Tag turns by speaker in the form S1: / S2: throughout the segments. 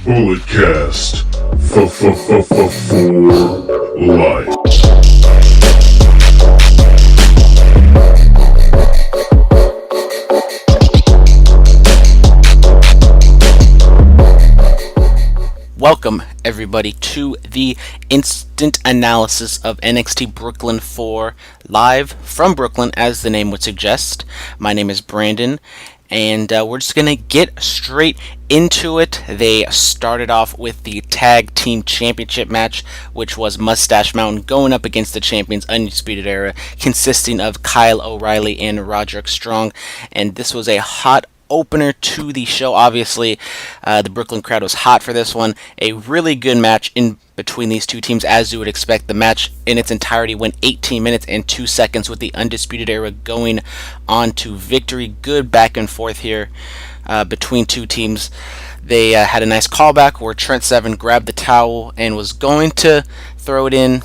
S1: Bulletcast for life.
S2: Welcome, everybody, to the instant analysis of NXT Brooklyn 4, live from Brooklyn, as the name would suggest. My name is Brandon, and we're just going to get straight into it. They started off with the Tag Team Championship match, which was Mustache Mountain going up against the champions Undisputed Era, consisting of Kyle O'Reilly and Roderick Strong, and this was a hot opener to the show. Obviously, the Brooklyn crowd was hot for this one. A really good match in between these two teams, as you would expect. The match in its entirety went 18 minutes and 2 seconds, with the Undisputed Era going on to victory. Good back and forth here between two teams. They had a nice callback where Trent Seven grabbed the towel and was going to throw it in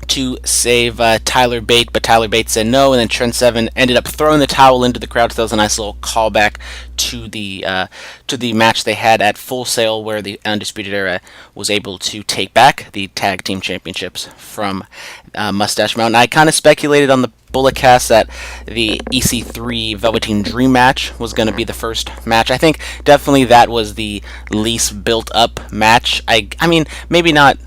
S2: to save Tyler Bate, but Tyler Bate said no, and then Trent Seven ended up throwing the towel into the crowd. So that was a nice little callback to the match they had at Full Sail, where the Undisputed Era was able to take back the Tag Team Championships from Mustache Mountain. I kind of speculated on the Bulletcast that the EC3 Velveteen Dream match was going to be the first match. I think definitely that was the least built up match. I mean, maybe not.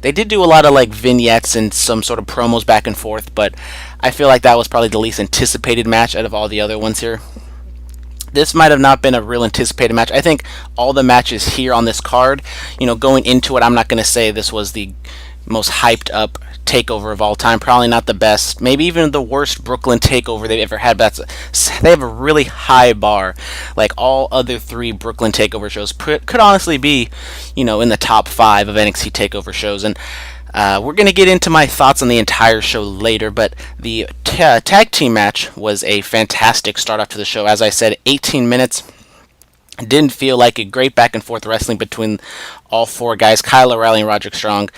S2: They did do a lot of like vignettes and some sort of promos back and forth, but I feel like that was probably the least anticipated match out of all the other ones here. This might have not been a real anticipated match. I think all the matches here on this card, going into it, I'm not going to say this was the most hyped up takeover of all time. Probably not the best, maybe even the worst Brooklyn takeover they've ever had, but they have a really high bar. Like all other three Brooklyn takeover shows could honestly be, in the top 5 of NXT takeover shows. And we're going to get into my thoughts on the entire show later, but the tag team match was a fantastic start off to the show. As I said, 18 minutes. Didn't feel like a great back and forth wrestling between all four guys, Kyle O'Reilly and Roderick Strong.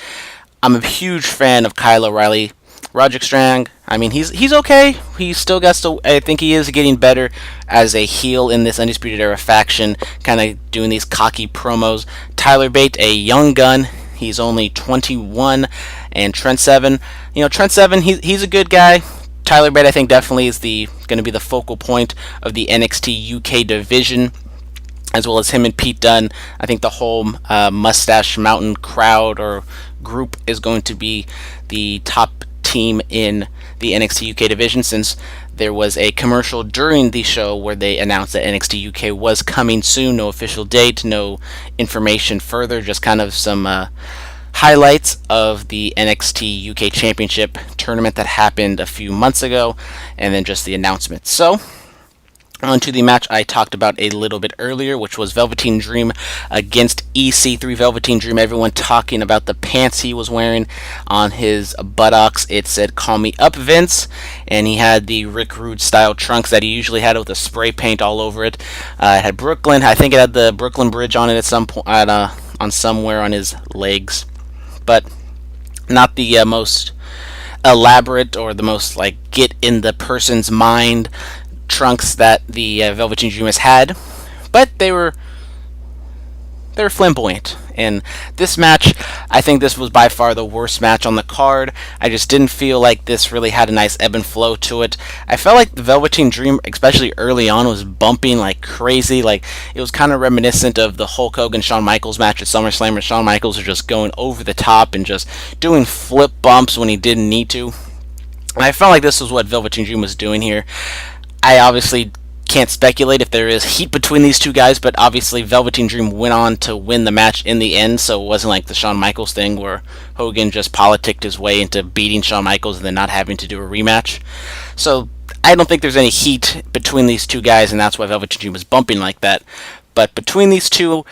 S2: I'm a huge fan of Kyle O'Reilly. Roderick Strong, I mean, he's okay. He's still got to. I think he is getting better as a heel in this Undisputed Era faction, kind of doing these cocky promos. Tyler Bate, a young gun. He's only 21, and Trent Seven. Trent Seven, he's a good guy. Tyler Bate, I think, definitely is going to be the focal point of the NXT UK division, as well as him and Pete Dunne. I think the whole Mustache Mountain crowd or group is going to be the top team in the NXT UK division, since there was a commercial during the show where they announced that NXT UK was coming soon. No official date, no information further, just kind of some highlights of the NXT UK Championship tournament that happened a few months ago, and then just the announcement. So on to the match I talked about a little bit earlier, which was Velveteen Dream against EC3. Velveteen Dream, everyone talking about the pants he was wearing on his buttocks. It said, "Call me up, Vince," and he had the Rick Rude style trunks that he usually had with the spray paint all over it. It had Brooklyn. I think it had the Brooklyn Bridge on it at some point, on somewhere on his legs, but not the most elaborate or the most like get in the person's mind trunks that the Velveteen Dream has had, but they were flamboyant. And this match, I think this was by far the worst match on the card. I just didn't feel like this really had a nice ebb and flow to it. I felt like the Velveteen Dream, especially early on, was bumping like crazy. Like it was kind of reminiscent of the Hulk Hogan Shawn Michaels match at SummerSlam, where Shawn Michaels was just going over the top and just doing flip bumps when he didn't need to. And I felt like this was what Velveteen Dream was doing here. I obviously can't speculate if there is heat between these two guys, but obviously Velveteen Dream went on to win the match in the end, so it wasn't like the Shawn Michaels thing where Hogan just politicked his way into beating Shawn Michaels and then not having to do a rematch. So I don't think there's any heat between these two guys, and that's why Velveteen Dream was bumping like that. But between these two,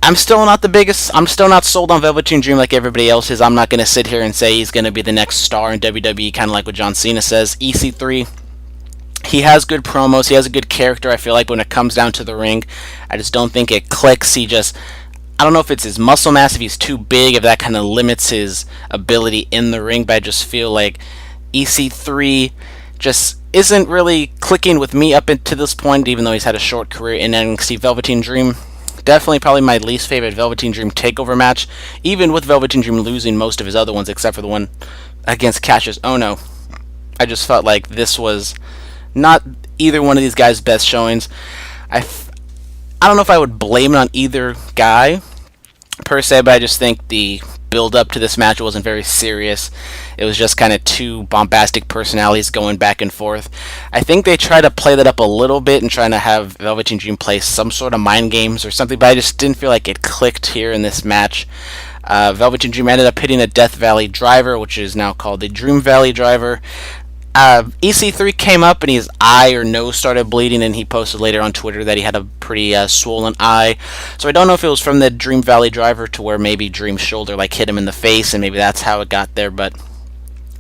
S2: I'm still not sold on Velveteen Dream like everybody else is. I'm not going to sit here and say he's going to be the next star in WWE, kind of like what John Cena says. EC3, he has good promos. He has a good character, I feel like, when it comes down to the ring. I just don't think it clicks. I don't know if it's his muscle mass, if he's too big, if that kind of limits his ability in the ring, but I just feel like EC3 just isn't really clicking with me up until this point, even though he's had a short career in NXT. Velveteen Dream, Definitely probably my least favorite Velveteen Dream Takeover match, even with Velveteen Dream losing most of his other ones except for the one against Cassius Ohno. I just felt like this was not either one of these guys' best showings. I don't know if I would blame it on either guy per se, but I just think the build up to this match wasn't very serious. It was just kind of two bombastic personalities going back and forth. I think they tried to play that up a little bit and trying to have Velveteen Dream play some sort of mind games or something, but I just didn't feel like it clicked here in this match. Velveteen Dream ended up hitting a Death Valley driver, which is now called the Dream Valley driver. EC3 came up and his eye or nose started bleeding, and he posted later on Twitter that he had a pretty swollen eye. So I don't know if it was from the Dream Valley driver to where maybe Dream's shoulder hit him in the face, and maybe that's how it got there. But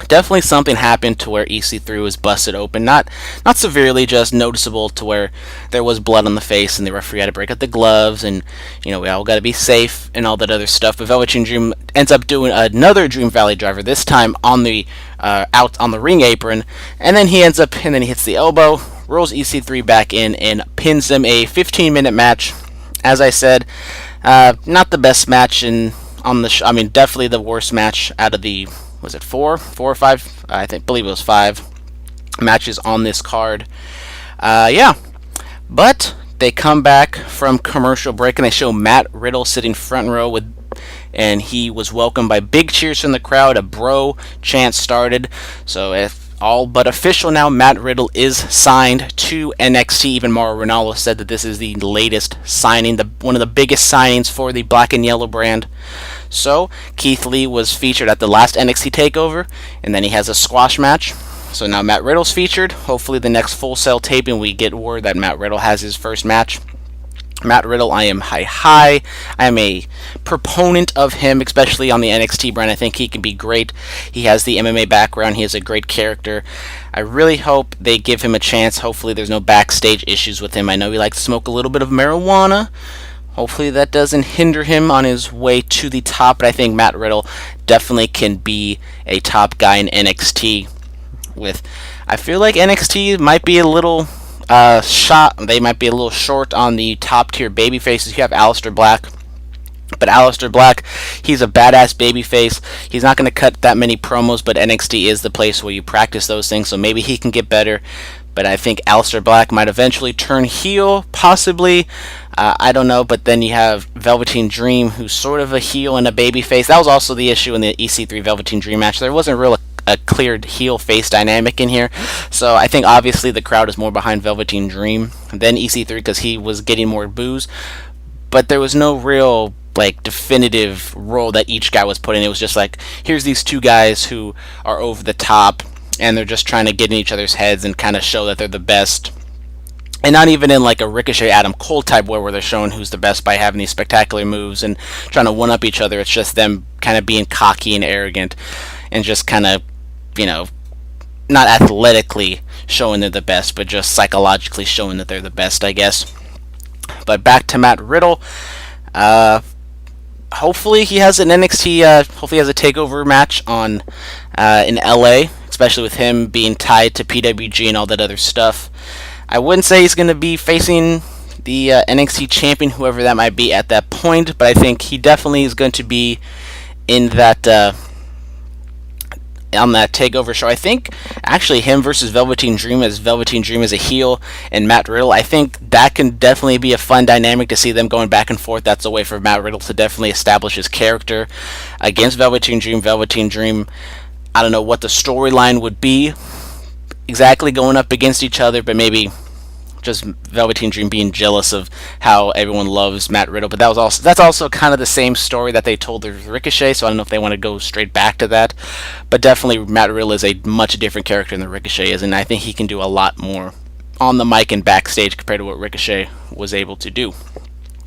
S2: definitely something happened to where EC3 was busted open. Not severely, just noticeable to where there was blood on the face, and the referee had to break out the gloves, and we all got to be safe and all that other stuff. But Velveteen Dream ends up doing another Dream Valley driver, this time on the out on the ring apron, and then he hits the elbow, rolls EC3 back in, and pins him. A 15-minute match. As I said, not the best match on the I mean, definitely the worst match out of the, was it four or five? Believe it was 5 matches on this card. Yeah, but they come back from commercial break and they show Matt Riddle sitting front row and he was welcomed by big cheers from the crowd. A bro chant started. So if all but official now, Matt Riddle is signed to NXT. Even Mauro Ranallo said that this is the latest signing, one of the biggest signings for the Black and Yellow brand. So Keith Lee was featured at the last NXT Takeover, and then he has a squash match. So now Matt Riddle's featured. Hopefully the next Full Sail taping we get word that Matt Riddle has his first match. Matt Riddle, I am I am a proponent of him, especially on the NXT brand. I think he can be great. He has the MMA background. He has a great character. I really hope they give him a chance. Hopefully there's no backstage issues with him. I know he likes to smoke a little bit of marijuana. Hopefully that doesn't hinder him on his way to the top. But I think Matt Riddle definitely can be a top guy in NXT. I feel like NXT might be a little they might be a little short on the top tier baby faces. You have Aleister Black, but Aleister Black, he's a badass baby face. He's not going to cut that many promos, but NXT is the place where you practice those things, so maybe he can get better. But I think Aleister Black might eventually turn heel, possibly. I don't know, but then you have Velveteen Dream, who's sort of a heel and a baby face. That was also the issue in the EC3 Velveteen Dream match. There wasn't really a cleared heel-face dynamic in here. So I think obviously the crowd is more behind Velveteen Dream than EC3 because he was getting more boos. But there was no real definitive role that each guy was put in. It was just here's these two guys who are over the top, and they're just trying to get in each other's heads and kind of show that they're the best. And not even in a Ricochet Adam Cole type way where they're showing who's the best by having these spectacular moves and trying to one-up each other. It's just them kind of being cocky and arrogant and just kind of, not athletically showing they're the best, but just psychologically showing that they're the best, I guess. But back to Matt Riddle. Hopefully he has an NXT, hopefully he has a takeover match in LA, especially with him being tied to PWG and all that other stuff. I wouldn't say he's going to be facing the NXT champion, whoever that might be at that point, but I think he definitely is going to be in that on that takeover show. I think actually him versus Velveteen Dream as a heel and Matt Riddle, I think that can definitely be a fun dynamic to see them going back and forth. That's a way for Matt Riddle to definitely establish his character against Velveteen Dream. Velveteen Dream, I don't know what the storyline would be exactly going up against each other, but maybe just Velveteen Dream being jealous of how everyone loves Matt Riddle. But that's also kind of the same story that they told with Ricochet, so I don't know if they want to go straight back to that. But definitely Matt Riddle is a much different character than Ricochet is, and I think he can do a lot more on the mic and backstage compared to what Ricochet was able to do.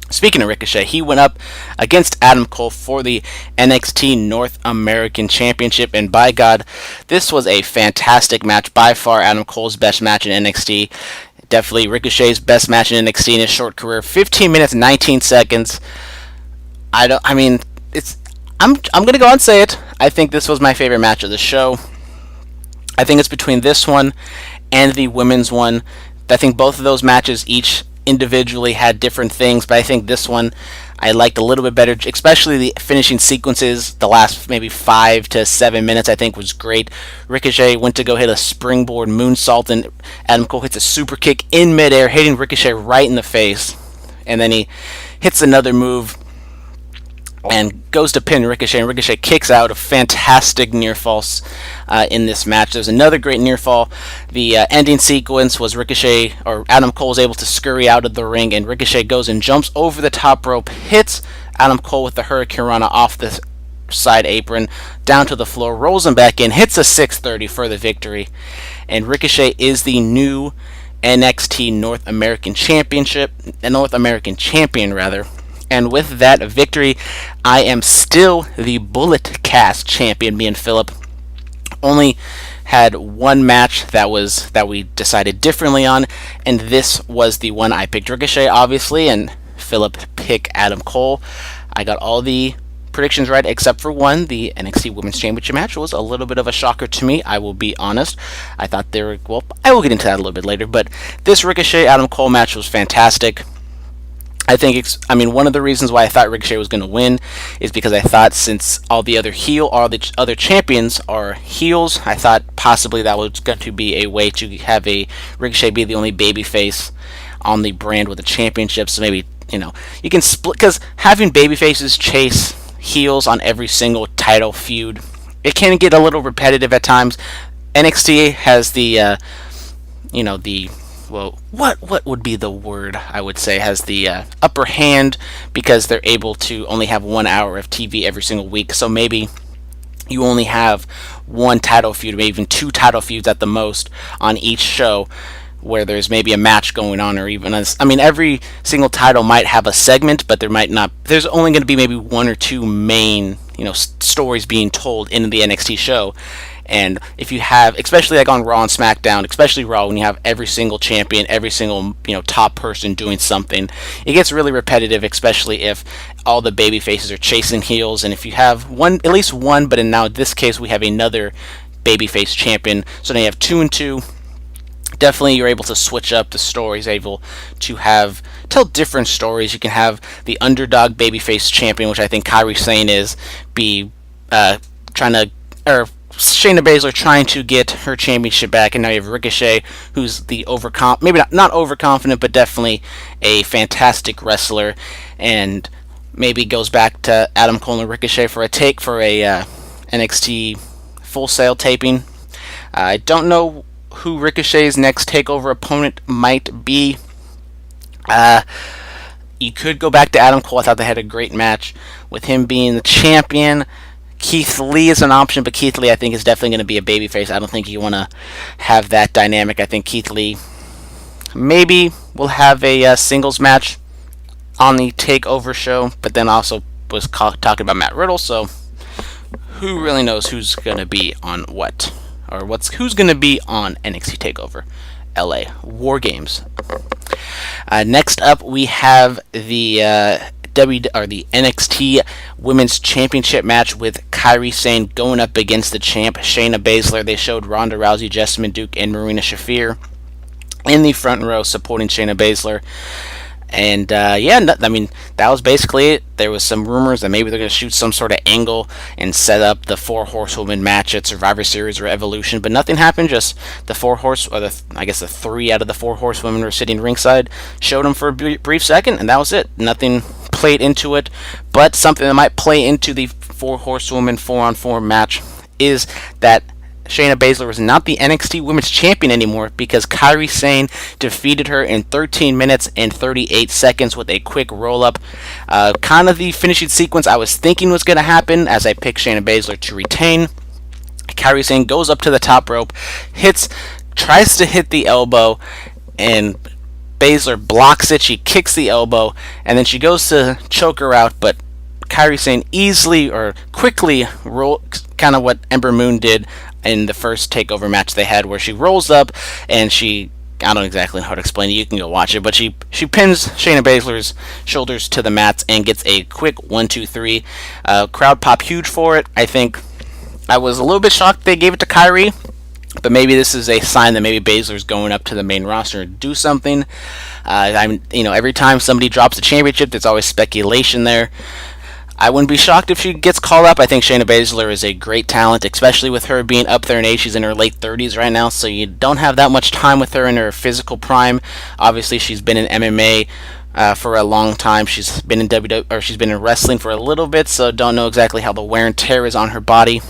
S2: Speaking of Ricochet, he went up against Adam Cole for the NXT North American Championship, and by God, this was a fantastic match. By far Adam Cole's best match in NXT. Definitely Ricochet's best match in NXT in his short career. 15 minutes, 19 seconds. I'm gonna go and say it. I think this was my favorite match of the show. I think it's between this one and the women's one. I think both of those matches each individually had different things, but I think this one I liked a little bit better, especially the finishing sequences. The last maybe 5 to 7 minutes I think was great. Ricochet went to go hit a springboard moonsault, and Adam Cole hits a super kick in midair, hitting Ricochet right in the face. And then he hits another move and goes to pin Ricochet, and Ricochet kicks out. A fantastic near falls in this match. There's another great near fall. The ending sequence was Ricochet, or Adam Cole, is able to scurry out of the ring, and Ricochet goes and jumps over the top rope, hits Adam Cole with the Hurricane Rana off the side apron down to the floor, rolls him back in, hits a 630 for the victory, and Ricochet is the new NXT North American Champion rather. And with that victory, I am still the Bullet Cast champion. Me and Philip only had one match that we decided differently on, and this was the one I picked Ricochet, obviously, and Philip picked Adam Cole. I got all the predictions right except for one. The NXT Women's Championship match was a little bit of a shocker to me, I will be honest. I thought I will get into that a little bit later, but this Ricochet Adam Cole match was fantastic. I think one of the reasons why I thought Ricochet was going to win is because I thought, since all the other champions are heels, I thought possibly that was going to be a way to have a Ricochet be the only babyface on the brand with a championship. So maybe, you can split, because having babyfaces chase heels on every single title feud, it can get a little repetitive at times. NXT has what would be the word I would say, has the upper hand, because they're able to only have 1 hour of TV every single week. So maybe you only have one title feud, maybe even two title feuds at the most on each show, where there's maybe a match going on, or even every single title might have a segment, but there's only going to be maybe one or two main stories being told in the NXT show. And if you have, especially like on Raw and SmackDown, especially Raw, when you have every single champion, every single top person doing something, it gets really repetitive, especially if all the baby faces are chasing heels. And if you have at least one, but now in this case we have another babyface champion, so now you have 2 and 2. Definitely you're able to switch up the stories, able to tell different stories. You can have the underdog babyface champion, which I think Kairi Sane is, Shayna Baszler trying to get her championship back, and now you have Ricochet, who's the maybe not overconfident, but definitely a fantastic wrestler, and maybe goes back to Adam Cole and Ricochet for a NXT Full Sail taping. I don't know who Ricochet's next TakeOver opponent might be. You could go back to Adam Cole. I thought they had a great match with him being the champion. Keith Lee is an option, but Keith Lee I think is definitely going to be a babyface. I don't think you want to have that dynamic. I think Keith Lee maybe will have a singles match on the TakeOver show, but then also was talking about Matt Riddle, so who really knows who's going to be on what, or who's going to be on NXT TakeOver LA War Games. Next up, we have the the NXT Women's Championship match with Kairi Sane going up against the champ Shayna Baszler. They showed Ronda Rousey, Jessamine Duke, and Marina Shafir in the front row supporting Shayna Baszler. And that was basically it. There was some rumors that maybe they're going to shoot some sort of angle and set up the 4 Horsewomen match at Survivor Series or Evolution, but nothing happened. Just the 3 out of the 4 Horsewomen were sitting ringside, showed them for a brief second, and that was it. Nothing played into it, but something that might play into the 4 Horsewomen 4-on-4 match is that Shayna Baszler was not the NXT Women's Champion anymore, because Kairi Sane defeated her in 13 minutes and 38 seconds with a quick roll-up. Kind of the finishing sequence I was thinking was going to happen, as I picked Shayna Baszler to retain. Kairi Sane goes up to the top rope, tries to hit the elbow, and Baszler blocks it. She kicks the elbow, and then she goes to choke her out, but Kairi Sane quickly kind of what Ember Moon did in the first TakeOver match they had, where she rolls up and I don't exactly know how to explain it, you can go watch it, but she pins Shayna Baszler's shoulders to the mats and gets a quick 1-2-3. Crowd pop huge for it. I think I was a little bit shocked they gave it to Kairi. But maybe this is a sign that maybe Baszler's going up to the main roster and do something. Every time somebody drops a championship, there's always speculation there. I wouldn't be shocked if she gets called up. I think Shayna Baszler is a great talent, especially with her being up there in age. She's in her late 30s right now, so you don't have that much time with her in her physical prime. Obviously, she's been in MMA for a long time. She's been in she's been in wrestling for a little bit, so don't know exactly how the wear and tear is on her body.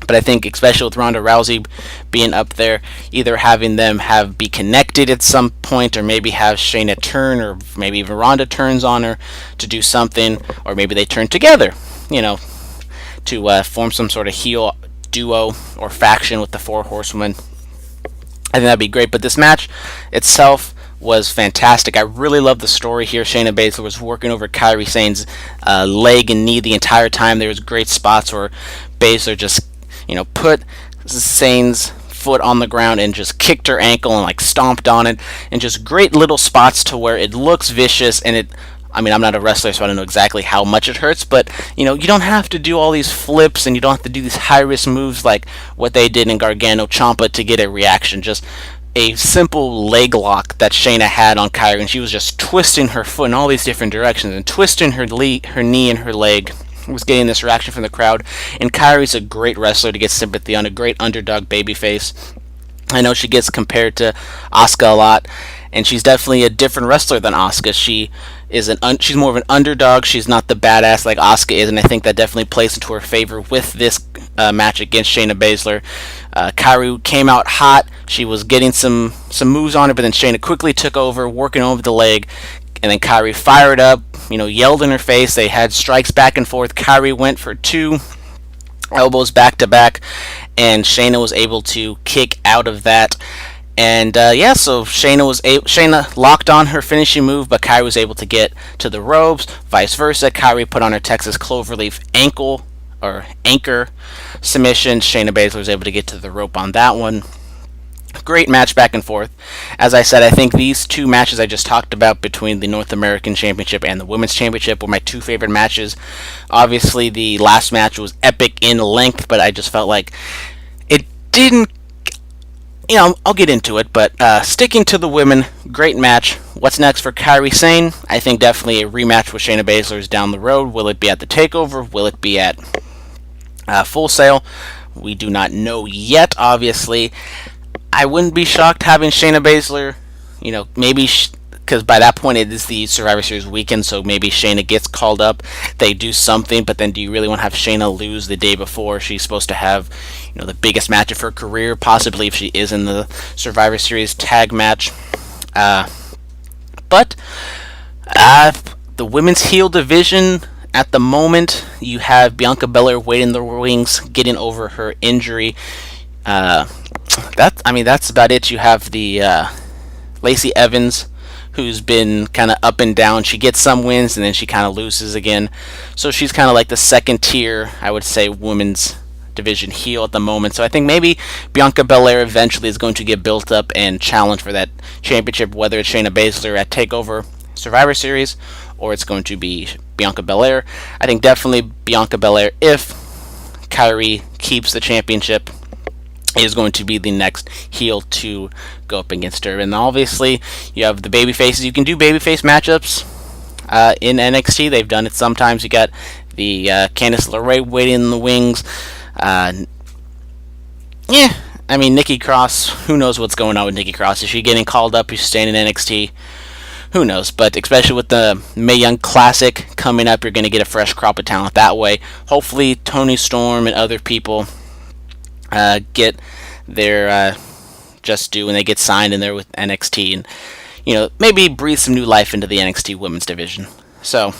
S2: But I think, especially with Ronda Rousey being up there, either having them be connected at some point, or maybe have Shayna turn, or maybe even Ronda turns on her to do something, or maybe they turn together, to form some sort of heel duo or faction with the Four Horsewomen. I think that'd be great. But this match itself was fantastic. I really love the story here. Shayna Baszler was working over Kairi Sane's leg and knee the entire time. There was great spots where Baszler just put Sane's foot on the ground and just kicked her ankle and stomped on it, and just great little spots to where it looks vicious. And I'm not a wrestler, so I don't know exactly how much it hurts, but you don't have to do all these flips, and you don't have to do these high risk moves like what they did in Gargano Ciampa to get a reaction. Just a simple leg lock that Shayna had on Kairi, and she was just twisting her foot in all these different directions and twisting her knee and her leg. Was getting this reaction from the crowd, and Kairi's a great wrestler to get sympathy on, a great underdog babyface. I know she gets compared to Asuka a lot, and she's definitely a different wrestler than Asuka. She's more of an underdog. She's not the badass like Asuka is, and I think that definitely plays into her favor with this match against Shayna Baszler. Kairi came out hot. She was getting some moves on her, but then Shayna quickly took over, working over the leg. And then Kairi fired up, yelled in her face. They had strikes back and forth. Kairi went for 2 elbows back to back, and Shayna was able to kick out of that. And so Shayna locked on her finishing move, but Kairi was able to get to the ropes. Vice versa, Kairi put on her Texas Cloverleaf anchor submission. Shayna Baszler was able to get to the rope on that one. Great match back and forth. As I said, I think these 2 matches I just talked about between the North American Championship and the Women's Championship were my 2 favorite matches. Obviously, the last match was epic in length, but I just felt like it didn't... I'll get into it, but sticking to the women, great match. What's next for Kairi Sane? I think definitely a rematch with Shayna Baszler is down the road. Will it be at the Takeover? Will it be at Full Sail? We do not know yet, obviously. I wouldn't be shocked having Shayna Baszler, maybe because by that point it is the Survivor Series weekend, so maybe Shayna gets called up, they do something, but then do you really want to have Shayna lose the day before she's supposed to have, the biggest match of her career, possibly if she is in the Survivor Series tag match. But the women's heel division, at the moment, you have Bianca Belair waiting in the wings, getting over her injury. That's about it. You have the Lacey Evans, who's been kind of up and down. She gets some wins and then she kind of loses again. So she's kind of like the second tier, I would say, women's division heel at the moment. So I think maybe Bianca Belair eventually is going to get built up and challenge for that championship, whether it's Shayna Baszler at TakeOver Survivor Series or it's going to be Bianca Belair. I think definitely Bianca Belair, if Kairi keeps the championship, is going to be the next heel to go up against her. And obviously, you have the baby faces. You can do babyface matchups in NXT. They've done it sometimes. You got the Candice LeRae waiting in the wings. Nikki Cross, who knows what's going on with Nikki Cross? Is she getting called up? Is she staying in NXT? Who knows? But especially with the Mae Young Classic coming up, you're going to get a fresh crop of talent that way. Hopefully, Toni Storm and other people get their just due when they get signed in there with NXT, and maybe breathe some new life into the NXT women's division. So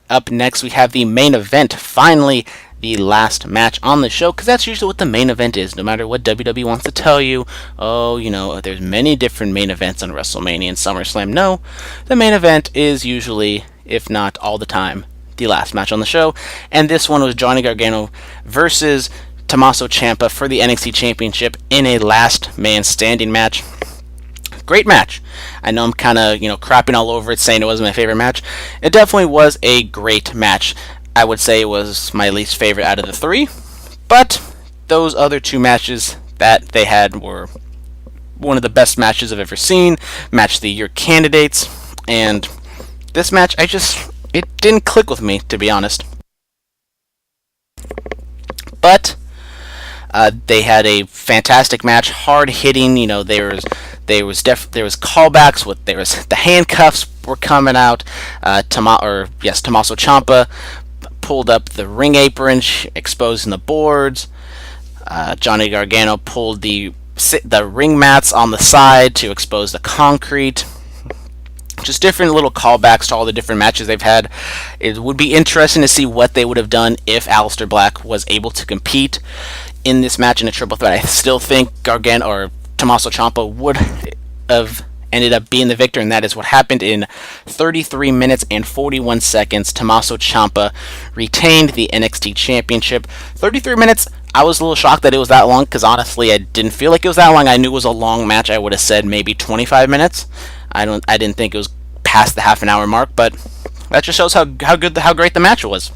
S2: up next we have the main event, finally the last match on the show, because that's usually what the main event is, no matter what WWE wants to tell you. There's many different main events on WrestleMania and SummerSlam. No, the main event is usually, if not all the time, the last match on the show, and this one was Johnny Gargano versus Tommaso Ciampa for the NXT Championship in a last man standing match. Great match. I know I'm kind of, crapping all over it, saying it wasn't my favorite match. It definitely was a great match. I would say it was my least favorite out of the 3, but those other 2 matches that they had were one of the best matches I've ever seen, match of the year candidates, and this match, it didn't click with me, to be honest. But they had a fantastic match, hard hitting. There was callbacks with the handcuffs were coming out. Tommaso Ciampa pulled up the ring apron, exposing the boards. Johnny Gargano pulled the ring mats on the side to expose the concrete. Just different little callbacks to all the different matches they've had. It would be interesting to see what they would have done if Aleister Black was able to compete in this match in a triple threat. I still think Gargano or Tommaso Ciampa would have ended up being the victor, and that is what happened in 33 minutes and 41 seconds. Tommaso Ciampa retained the NXT Championship. 33 minutes, I was a little shocked that it was that long, because honestly, I didn't feel like it was that long. I knew it was a long match. I would have said maybe 25 minutes. I didn't think it was past the half an hour mark, but that just shows how great the match was.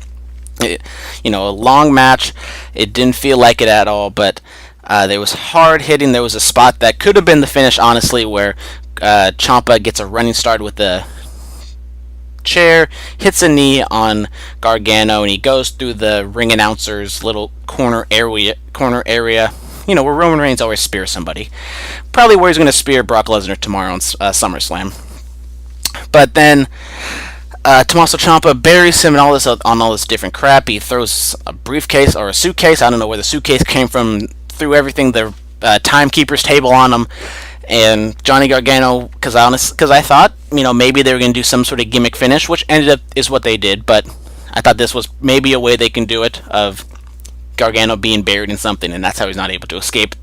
S2: A long match. It didn't feel like it at all, but there was hard hitting. There was a spot that could have been the finish, honestly, where Ciampa gets a running start with the chair, hits a knee on Gargano, and he goes through the ring announcer's little corner area, where Roman Reigns always spears somebody. Probably where he's going to spear Brock Lesnar tomorrow on SummerSlam. But then Tommaso Ciampa buries him on all this different crap. He throws a briefcase or a suitcase. I don't know where the suitcase came from. Threw everything, the timekeeper's table on him. And Johnny Gargano, because I thought, maybe they were going to do some sort of gimmick finish, which ended up is what they did. But I thought this was maybe a way they can do it, of Gargano being buried in something, and that's how he's not able to escape.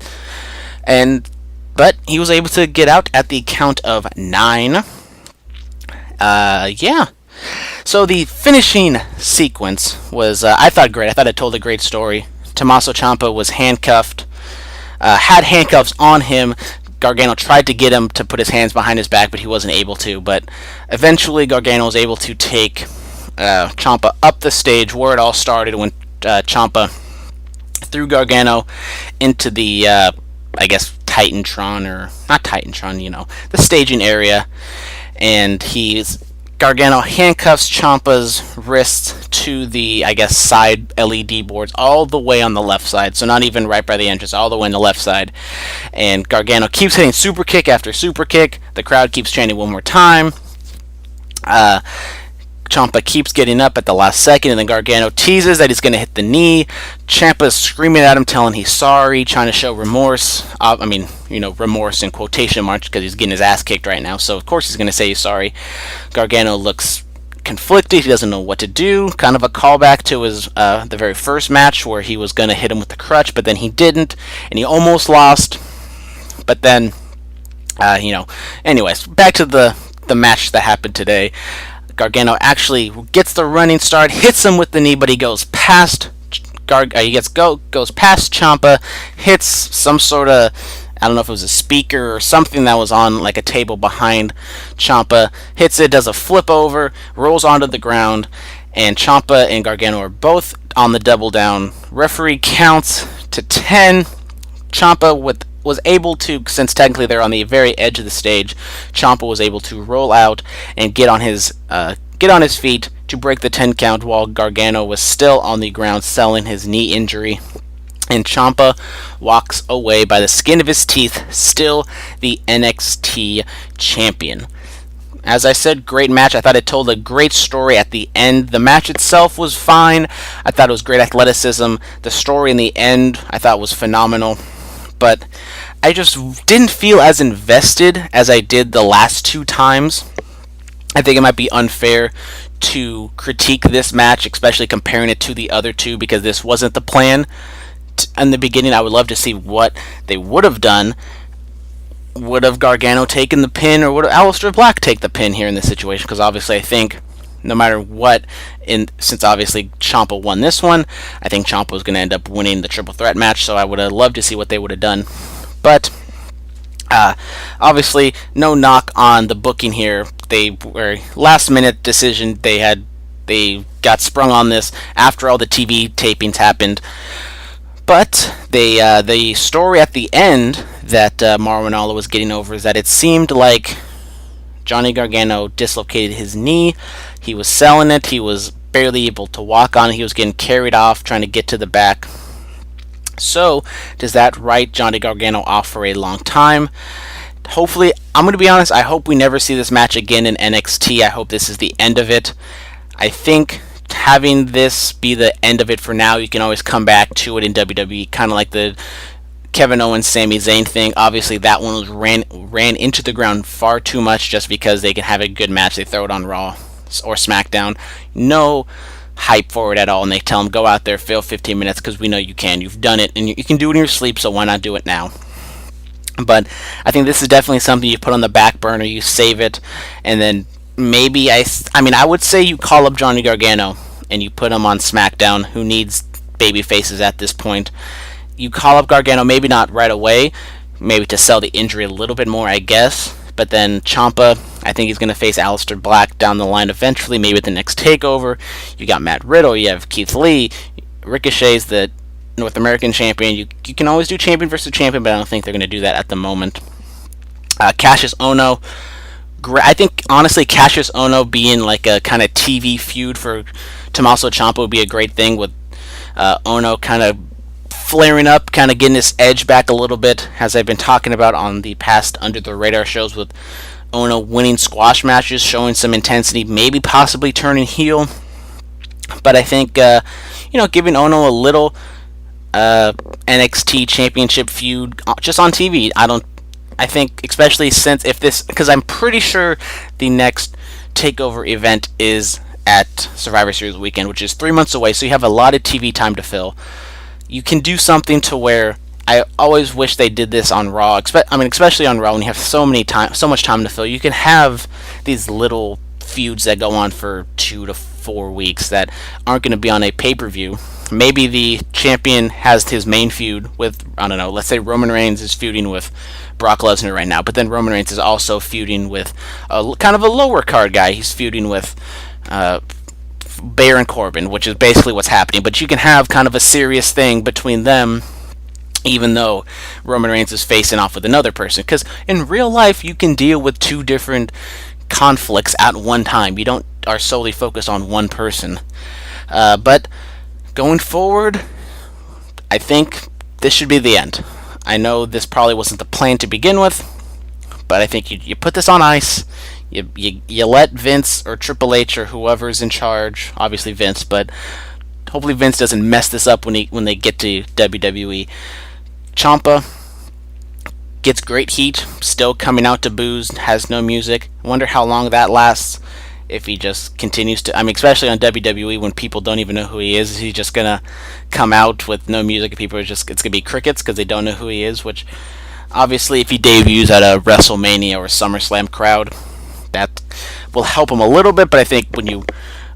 S2: But he was able to get out at the count of 9. So the finishing sequence was, I thought, great. I thought it told a great story. Tommaso Ciampa was handcuffed, had handcuffs on him. Gargano tried to get him to put his hands behind his back, but he wasn't able to. But eventually Gargano was able to take Ciampa up the stage where it all started, when Ciampa threw Gargano into the, Titantron, or not Titantron, the staging area. And Gargano handcuffs Ciampa's wrists to the, side LED boards all the way on the left side. So not even right by the entrance, all the way on the left side. And Gargano keeps hitting super kick after super kick. The crowd keeps chanting one more time. Ciampa keeps getting up at the last second, and then Gargano teases that he's going to hit the knee. Ciampa's screaming at him, telling he's sorry, trying to show remorse. Remorse in quotation marks, because he's getting his ass kicked right now, so of course he's going to say he's sorry. Gargano looks conflicted. He doesn't know what to do. Kind of a callback to his the very first match, where he was going to hit him with the crutch, but then he didn't, and he almost lost. But then, anyways, back to the match that happened today. Gargano actually gets the running start, hits him with the knee, but he goes past goes past Ciampa, hits some sort of, I don't know if it was a speaker or something that was on like a table behind Ciampa, hits it, does a flip over, rolls onto the ground, and Ciampa and Gargano are both on the double down. Referee counts to 10. Ciampa was able to, since technically they're on the very edge of the stage, Ciampa was able to roll out and get on his feet to break the 10 count, while Gargano was still on the ground selling his knee injury. And Ciampa walks away by the skin of his teeth, still the NXT champion. As I said, great match. I thought it told a great story at the end. The match itself was fine. I thought it was great athleticism. The story in the end I thought was phenomenal. But I just didn't feel as invested as I did the last 2 times. I think it might be unfair to critique this match, especially comparing it to the other 2, because this wasn't the plan. In the beginning, I would love to see what they would have done. Would have Gargano taken the pin, or would Aleister Black take the pin here in this situation? Because obviously I think no matter what, since obviously Ciampa won this one, I think Ciampa was going to end up winning the triple threat match, so I would have loved to see what they would have done. But obviously, no knock on the booking here. They were last minute decision. They got sprung on this after all the TV tapings happened. But the story at the end that Mauro Ranallo was getting over is that it seemed like Johnny Gargano dislocated his knee. He was selling it. He was barely able to walk on it. He was getting carried off, trying to get to the back. So, does that write Johnny Gargano off for a long time? Hopefully, I'm going to be honest, I hope we never see this match again in NXT. I hope this is the end of it. I think having this be the end of it for now, you can always come back to it in WWE, kind of like the Kevin Owens Sami Zayn thing. Obviously, that one was ran into the ground far too much just because they can have a good match. They throw it on Raw or SmackDown. No hype for it at all, and they tell them, go out there, fill 15 minutes because we know you can. You've done it, and you can do it in your sleep, so why not do it now? But I think this is definitely something you put on the back burner, you save it, and then maybe I would say you call up Johnny Gargano and you put him on SmackDown, who needs baby faces at this point. You call up Gargano, maybe not right away, maybe to sell the injury a little bit more, I guess. But then Ciampa, I think he's going to face Aleister Black down the line eventually, maybe at the next TakeOver. You got Matt Riddle, you have Keith Lee, Ricochet's the North American champion. You can always do champion versus champion, but I don't think they're going to do that at the moment. Cassius Ohno, I think honestly Cassius Ohno being like a kind of TV feud for Tommaso Ciampa would be a great thing, with Ohno kind of flaring up, kind of getting his edge back a little bit, as I've been talking about on the past Under the Radar shows, with Ohno winning squash matches, showing some intensity, maybe possibly turning heel. But I think giving Ohno a little NXT Championship feud just on TV. I think especially because I'm pretty sure the next TakeOver event is at Survivor Series weekend, which is 3 months away, so you have a lot of TV time to fill. You can do something to where I always wish they did this on Raw. Especially on Raw when you have so much time to fill. You can have these little feuds that go on for 2 to 4 weeks that aren't going to be on a pay-per-view. Maybe the champion has his main feud with, I don't know, let's say Roman Reigns is feuding with Brock Lesnar right now, but then Roman Reigns is also feuding with kind of a lower card guy. He's feuding with Baron Corbin, which is basically what's happening. But you can have kind of a serious thing between them, even though Roman Reigns is facing off with another person. Because in real life, you can deal with two different conflicts at one time. You don't are solely focused on one person. But going forward, I think this should be the end. I know this probably wasn't the plan to begin with, but I think you put this on ice. You let Vince or Triple H or whoever's in charge, obviously Vince, but hopefully Vince doesn't mess this up when they get to WWE. Ciampa gets great heat, still coming out to boos, has no music. I wonder how long that lasts. If he just continues to, especially on WWE when people don't even know who he is he just gonna come out with no music and people it's gonna be crickets because they don't know who he is? Which, obviously, if he debuts at a WrestleMania or SummerSlam crowd, that will help him a little bit. But I think when you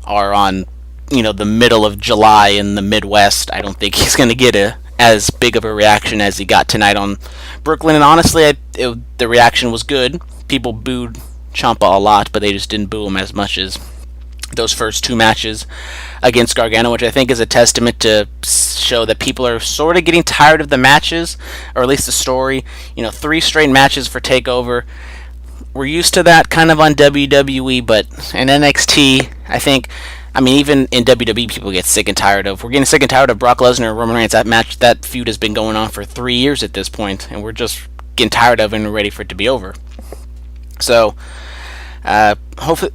S2: are on, the middle of July in the Midwest, I don't think he's gonna get as big of a reaction as he got tonight on Brooklyn. And honestly, the reaction was good. People booed Ciampa a lot, but they just didn't boo him as much as those first two matches against Gargano, which I think is a testament to show that people are sort of getting tired of the matches, or at least the story. 3 straight matches for TakeOver. We're used to that kind of on WWE, but in NXT, I think, even in WWE, people get sick and tired of. We're getting sick and tired of Brock Lesnar and Roman Reigns. That feud has been going on for 3 years at this point, and we're just getting tired of it and we're ready for it to be over. So, hopefully,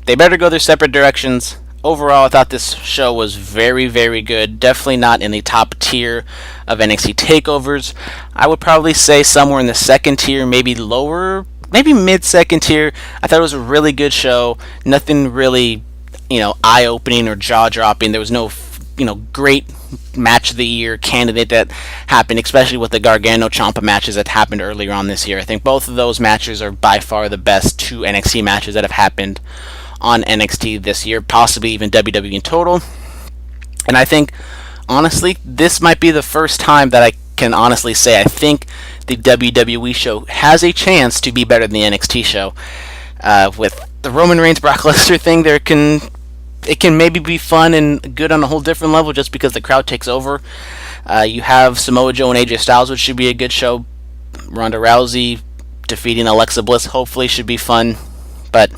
S2: they better go their separate directions. Overall, I thought this show was very, very good. Definitely not in the top tier of NXT takeovers. I would probably say somewhere in the second tier, maybe lower, maybe mid-second tier. I thought it was a really good show. Nothing really, eye-opening or jaw-dropping. There was no, great match of the year candidate that happened, especially with the Gargano Ciampa matches that happened earlier on this year. I think both of those matches are by far the best 2 NXT matches that have happened on NXT this year, possibly even WWE in total. And I think, honestly, this might be the first time that I can honestly say I think the WWE show has a chance to be better than the NXT show. With the Roman Reigns Brock Lesnar thing, it can maybe be fun and good on a whole different level just because the crowd takes over. You have Samoa Joe and AJ Styles, which should be a good show. Ronda Rousey defeating Alexa Bliss hopefully should be fun. But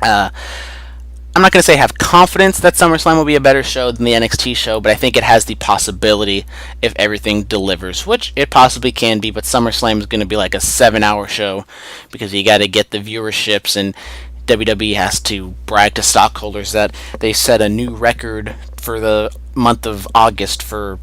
S2: I'm not going to say have confidence that SummerSlam will be a better show than the NXT show, but I think it has the possibility if everything delivers, which it possibly can be, but SummerSlam is going to be like a 7-hour show because you got to get the viewerships, and WWE has to brag to stockholders that they set a new record for the month of August for,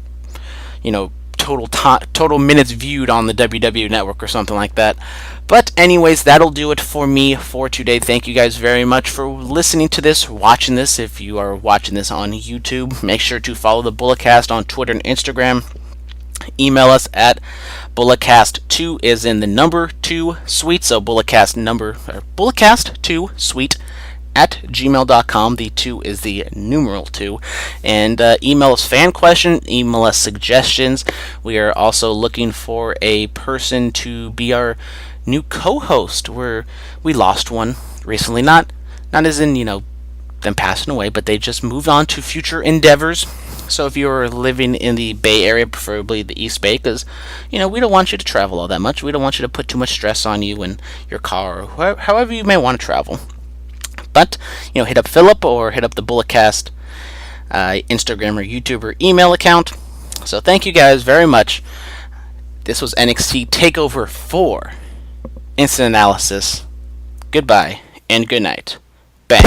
S2: total minutes viewed on the WWE network or something like that. But anyways, that'll do it for me for today. Thank you guys very much for listening to this, watching this. If you are watching this on YouTube, make sure to follow the Bulletcast on Twitter and Instagram. Email us at Bulletcast2 is in the number 2 suite, so Bulletcast2 suite at gmail.com. The 2 is the numeral 2. And email us fan questions, email us suggestions. We are also looking for a person to be our new co-host. We lost one recently, not as in, them passing away, but they just moved on to future endeavors. So if you're living in the Bay Area, preferably the East Bay, because, we don't want you to travel all that much. We don't want you to put too much stress on you and your car, or however you may want to travel. But, hit up Philip or hit up the Bulletcast Instagram or YouTube or email account. So thank you guys very much. This was NXT Takeover 4. Instant analysis. Goodbye and good night. Bang.